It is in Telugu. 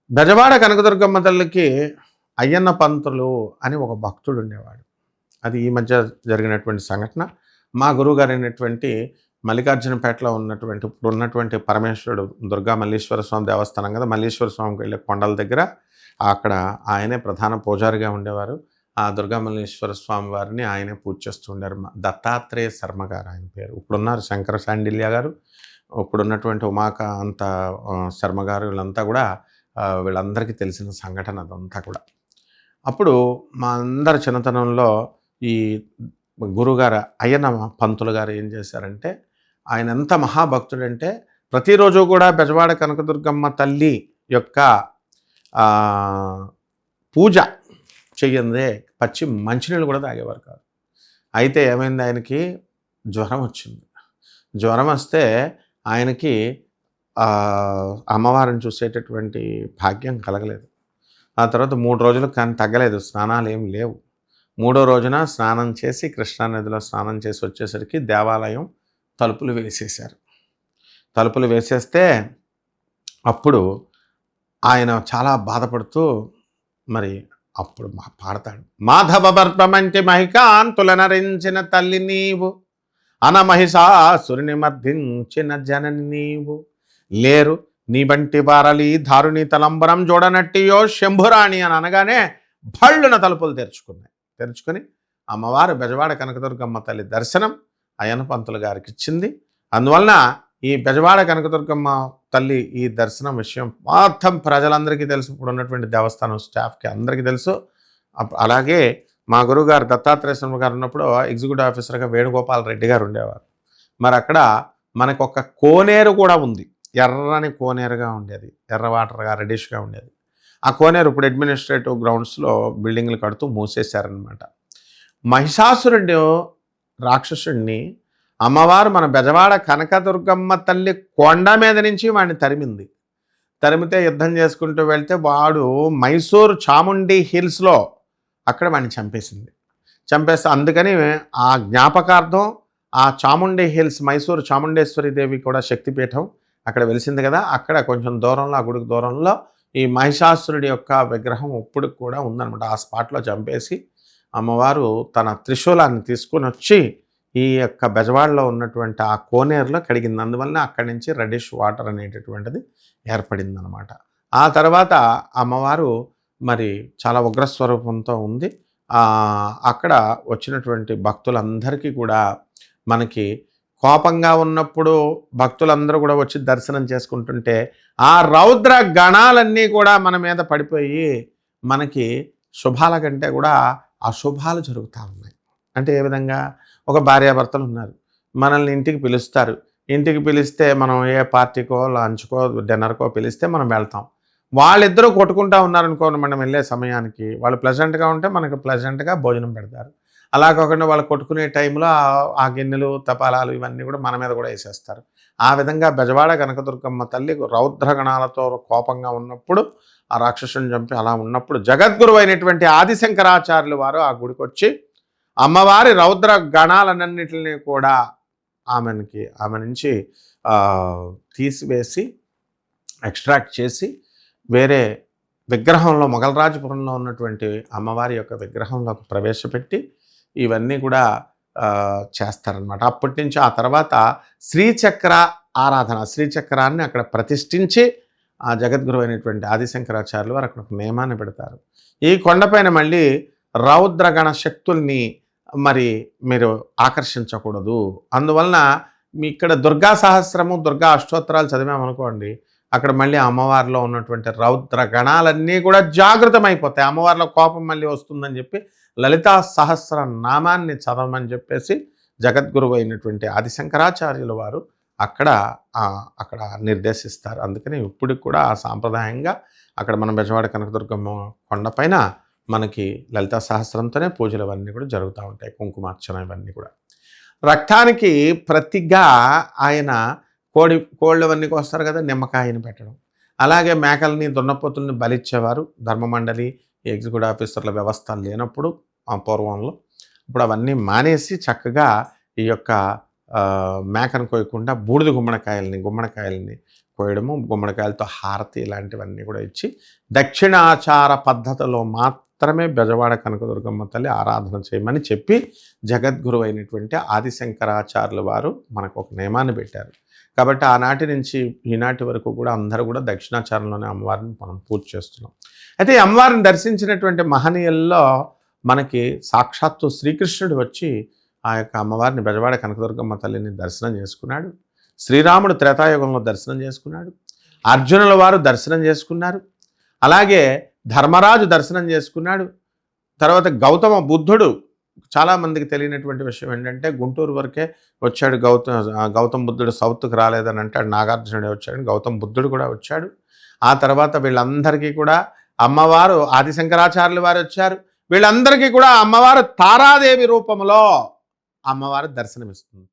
బెజవాడ కనకదుర్గమ్మ తల్లికి అయ్యన్న పంతులు అని ఒక భక్తుడు ఉండేవాడు. అది ఈ మధ్య జరిగినటువంటి సంఘటన. మా గురువుగారైనటువంటి మల్లికార్జునపేటలో ఇప్పుడున్నటువంటి పరమేశ్వరుడు దుర్గా మల్లీశ్వర స్వామి దేవస్థానం కదా! మల్లీశ్వర స్వామికి వెళ్ళే కొండల దగ్గర అక్కడ ఆయనే ప్రధాన పూజారిగా ఉండేవారు. ఆ దుర్గా మల్లీశ్వర స్వామి వారిని ఆయనే పూజ చేస్తూ ఉండారు. దత్తాత్రేయ శర్మ గారు ఆయన పేరు. ఇప్పుడున్నారు శంకర శాండిల్య గారు. ఇప్పుడున్నటువంటి ఉమాకాంత శర్మ గారు వీళ్ళంతా కూడా వీళ్ళందరికీ తెలిసిన సంఘటన అదంతా కూడా. అప్పుడు మా అందరి చిన్నతనంలో ఈ గురుగారు అయ్యన్న పంతులు గారు ఏం చేశారంటే, ఆయన ఎంత మహాభక్తుడంటే ప్రతిరోజు కూడా బెజవాడ కనకదుర్గమ్మ తల్లి యొక్క పూజ చెయ్యందే పచ్చి మంచినీళ్ళు కూడా తాగేవారు కాదు. అయితే ఏమైంది, ఆయనకి జ్వరం వచ్చింది. జ్వరం వస్తే ఆయనకి అమ్మవారిని చూసేటటువంటి భాగ్యం కలగలేదు. ఆ తర్వాత 3 రోజులకు కానీ తగ్గలేదు, స్నానాలు ఏమి లేవు. 3వ రోజున స్నానం చేసి కృష్ణానదిలో స్నానం చేసి వచ్చేసరికి దేవాలయం తలుపులు వేసేశారు. తలుపులు వేసేస్తే అప్పుడు ఆయన చాలా బాధపడుతూ మరి అప్పుడు పాడతాడు. మాధవ బర్పమంటి మహికాంతులనరించిన తల్లి నీవు, అనమహిషాసురుని మర్దించిన జనని నీవు, లేరు నీ బంటి వారలి దారుని తలంబరం చూడనట్టియో శంభురాణి అని అనగానే భళ్ళున తలుపులు తెరుచుకొని అమ్మవారు బెజవాడ కనకదుర్గమ్మ తల్లి దర్శనం అయ్యన్న పంతులు గారికి ఇచ్చింది. అందువలన ఈ బెజవాడ కనకదుర్గమ్మ తల్లి ఈ దర్శనం విషయం మొత్తం ప్రజలందరికీ తెలుసు. ఇప్పుడు ఉన్నటువంటి దేవస్థానం స్టాఫ్కి అందరికీ తెలుసు. అలాగే మా గురువుగారు దత్తాత్రేయ శర్మ గారు ఉన్నప్పుడు ఎగ్జిక్యూటివ్ ఆఫీసర్గా వేణుగోపాల్ రెడ్డి గారు ఉండేవారు. మరి అక్కడ మనకు ఒక కోనేరు కూడా ఉంది. ఎర్రని కోనేరుగా ఉండేది, ఎర్ర వాటర్గా రెడిష్గా ఉండేది. ఆ కోనేరు ఇప్పుడు అడ్మినిస్ట్రేటివ్ గ్రౌండ్స్లో బిల్డింగ్లు కడుతూ మూసేశారనమాట. మహిషాసురుడు రాక్షసుడిని అమ్మవారు మన బెజవాడ కనకదుర్గమ్మ తల్లి కొండ మీద నుంచి వాడిని తరిమితే యుద్ధం చేసుకుంటూ వెళ్తే వాడు మైసూరు చాముండి హిల్స్లో అక్కడ వాడిని చంపేస్తే అందుకని ఆ జ్ఞాపకార్థం ఆ చాముండి హిల్స్, మైసూరు చాముండేశ్వరి దేవి కూడా శక్తిపీఠం అక్కడ వెలిసింది కదా, అక్కడ కొంచెం దూరంలో ఆ గుడికి దూరంలో ఈ మహిషాసురుడి యొక్క విగ్రహం ఇప్పుడు కూడా ఉందన్నమాట. ఆ స్పాట్లో చంపేసి అమ్మవారు తన త్రిశూలాన్ని తీసుకుని వచ్చి ఈ యొక్క బెజవాడలో ఉన్నటువంటి ఆ కోనేరులో కడిగింది. అందువలన అక్కడి నుంచి రెడిష్ వాటర్ అనేటటువంటిది ఏర్పడిందనమాట. ఆ తర్వాత అమ్మవారు మరి చాలా ఉగ్రస్వరూపంతో ఉంది. అక్కడ వచ్చినటువంటి భక్తులందరికీ కూడా మనకి కోపంగా ఉన్నప్పుడు భక్తులందరూ కూడా వచ్చి దర్శనం చేసుకుంటుంటే ఆ రౌద్ర గణాలన్నీ కూడా మన మీద పడిపోయి మనకి శుభాల కంటే కూడా అశుభాలు జరుగుతూ ఉన్నాయి. అంటే ఏ విధంగా, ఒక భార్యాభర్తలు ఉన్నారు, మనల్ని ఇంటికి పిలుస్తారు. ఇంటికి పిలిస్తే మనం ఏ పార్టీకో లంచ్కో డిన్నర్కో పిలిస్తే మనం వెళ్తాం. వాళ్ళిద్దరూ కొట్టుకుంటూ ఉన్నారనుకోండి, మనం వెళ్ళే సమయానికి వాళ్ళు ప్లెజెంట్గా ఉంటే మనకు ప్లెజెంట్గా భోజనం పెడతారు. అలా కాకుండా వాళ్ళు కొట్టుకునే టైంలో ఆ గిన్నెలు తపాలాలు ఇవన్నీ కూడా మన మీద కూడా వేసేస్తారు. ఆ విధంగా బెజవాడ కనకదుర్గమ్మ తల్లి రౌద్రగణాలతో కోపంగా ఉన్నప్పుడు ఆ రాక్షసుని చంపి అలా ఉన్నప్పుడు జగద్గురు అయినటువంటి ఆదిశంకరాచార్యులు వారు ఆ గుడికి వచ్చి అమ్మవారి రౌద్ర గణాలన్నింటినీ కూడా ఆమె నుంచి తీసివేసి ఎక్స్ట్రాక్ట్ చేసి వేరే విగ్రహంలో మొగల్రాజపురంలో ఉన్నటువంటి అమ్మవారి యొక్క విగ్రహంలోకి ప్రవేశపెట్టి ఇవన్నీ కూడా చేస్తారనమాట. అప్పటి నుంచి ఆ తర్వాత శ్రీచక్ర ఆరాధన, శ్రీచక్రాన్ని అక్కడ ప్రతిష్ఠించి ఆ జగద్గురు అయినటువంటి ఆదిశంకరాచార్యులు వారు అక్కడ ఒక నియమాన్ని పెడతారు. ఈ కొండపైన మళ్ళీ రౌద్రగణ శక్తుల్ని మరి మీరు ఆకర్షించకూడదు. అందువలన మీ ఇక్కడ దుర్గా సహస్రము, దుర్గా అష్టోత్తరాలు చదివామనుకోండి, అక్కడ మళ్ళీ అమ్మవారిలో ఉన్నటువంటి రౌద్ర గణాలన్నీ కూడా జాగృతమైపోతాయి. అమ్మవారిలో కోపం మళ్ళీ వస్తుందని చెప్పి లలితా సహస్ర నామాన్ని చదవమని చెప్పేసి జగద్గురువు అయినటువంటి ఆదిశంకరాచార్యుల వారు అక్కడ నిర్దేశిస్తారు. అందుకని ఇప్పటికి కూడా ఆ సాంప్రదాయంగా అక్కడ మన బెజవాడ కనకదుర్గమ్మ కొండపైన మనకి లలితా సహస్రంతోనే పూజలు అవన్నీ కూడా జరుగుతూ ఉంటాయి. కుంకుమార్చన ఇవన్నీ కూడా. రక్తానికి ప్రతిగా ఆయన కోళ్ళు అవన్నీ వస్తారు కదా, నిమ్మకాయని పెట్టడం. అలాగే మేకల్ని దున్నపోతుల్ని బలిచ్చేవారు. ధర్మమండలి ఎగ్జిక్యూటివ్ ఆఫీసర్ల వ్యవస్థ లేనప్పుడు పూర్వంలో. ఇప్పుడు అవన్నీ మానేసి చక్కగా ఈ యొక్క మేకను కోయకుండా బూడిద గుమ్మడికాయల్ని పోయడము, గుమ్మడికాయలతో హారతి ఇలాంటివన్నీ కూడా ఇచ్చి దక్షిణాచార పద్ధతిలో మాత్రమే బెజవాడ కనకదుర్గమ్మ తల్లి ఆరాధన చేయమని చెప్పి జగద్గురు అయినటువంటి ఆదిశంకరాచార్యుల వారు మనకు ఒక నియమాన్ని పెట్టారు. కాబట్టి ఆనాటి నుంచి ఈనాటి వరకు కూడా అందరూ కూడా దక్షిణాచారంలోనే అమ్మవారిని మనం పూజ చేస్తున్నాం. అయితే ఈ అమ్మవారిని దర్శించినటువంటి మహనీయుల్లో మనకి సాక్షాత్తు శ్రీకృష్ణుడు వచ్చి ఆ యొక్క అమ్మవారిని బెజవాడ కనకదుర్గమ్మ తల్లిని దర్శనం చేసుకున్నాడు. శ్రీరాముడు త్రేతాయుగంలో దర్శనం చేసుకున్నాడు. అర్జునుల వారు దర్శనం చేసుకున్నారు. అలాగే ధర్మరాజు దర్శనం చేసుకున్నాడు. తర్వాత గౌతమ బుద్ధుడు, చాలామందికి తెలియనటువంటి విషయం ఏంటంటే గుంటూరు వరకే వచ్చాడు గౌతమ బుద్ధుడు, సౌత్కి రాలేదని అంటాడు. నాగార్జునుడే వచ్చాడు, గౌతమ బుద్ధుడు కూడా వచ్చాడు. ఆ తర్వాత వీళ్ళందరికీ కూడా అమ్మవారు ఆదిశంకరాచార్యుల వారు వచ్చారు. వీళ్ళందరికీ కూడా అమ్మవారు తారాదేవి రూపంలో అమ్మవారు దర్శనమిస్తుంది.